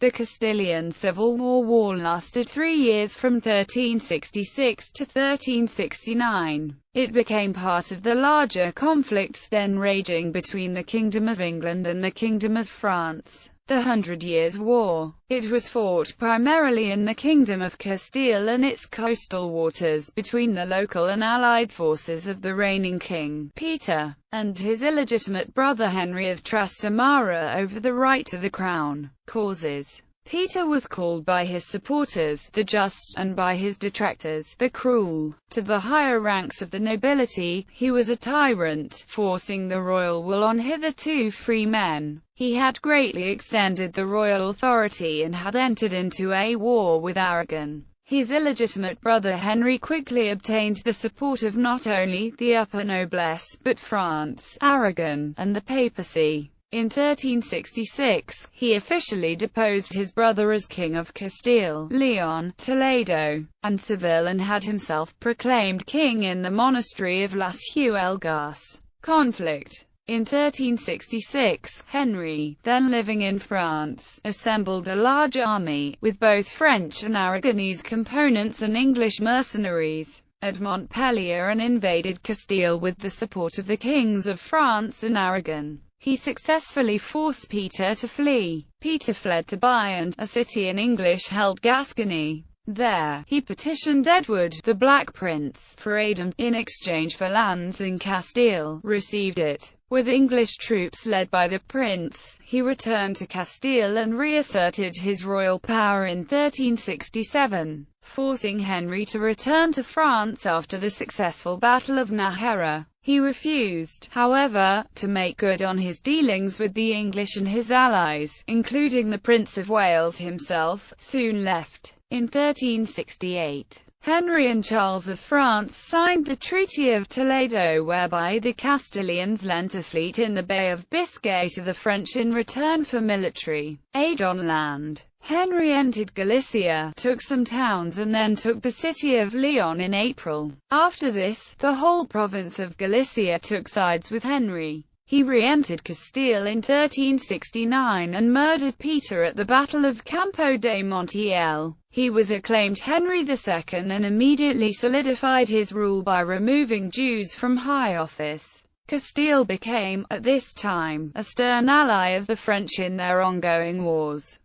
The Castilian Civil War lasted 3 years from 1366 to 1369. It became part of the larger conflicts then raging between the Kingdom of England and the Kingdom of France, the 100 Years' War. It was fought primarily in the Kingdom of Castile and its coastal waters between the local and allied forces of the reigning king, Peter, and his illegitimate brother Henry of Trastamara over the right to the crown. Causes: Peter was called by his supporters the just, and by his detractors the cruel. To the higher ranks of the nobility, he was a tyrant, forcing the royal will on hitherto free men. He had greatly extended the royal authority and had entered into a war with Aragon. His illegitimate brother Henry quickly obtained the support of not only the upper noblesse, but France, Aragon, and the papacy. In 1366, he officially deposed his brother as King of Castile, Leon, Toledo, and Seville, and had himself proclaimed king in the monastery of Las Huelgas. Conflict: In 1366, Henry, then living in France, assembled a large army, with both French and Aragonese components and English mercenaries, at Montpellier, and invaded Castile with the support of the kings of France and Aragon. He successfully forced Peter to flee. Peter fled to Bayonne, a city in English-held Gascony. There, he petitioned Edward, the Black Prince, for aid and, in exchange for lands in Castile, received it. With English troops led by the prince, he returned to Castile and reasserted his royal power in 1367, forcing Henry to return to France after the successful Battle of Nájera. He refused, however, to make good on his dealings with the English, and his allies, including the Prince of Wales himself, soon left. In 1368, Henry and Charles of France signed the Treaty of Toledo, whereby the Castilians lent a fleet in the Bay of Biscay to the French in return for military aid on land. Henry entered Galicia, took some towns, and then took the city of Leon in April. After this, the whole province of Galicia took sides with Henry. He re-entered Castile in 1369 and murdered Peter at the Battle of Campo de Montiel. He was acclaimed Henry II and immediately solidified his rule by removing Jews from high office. Castile became, at this time, a stern ally of the French in their ongoing wars.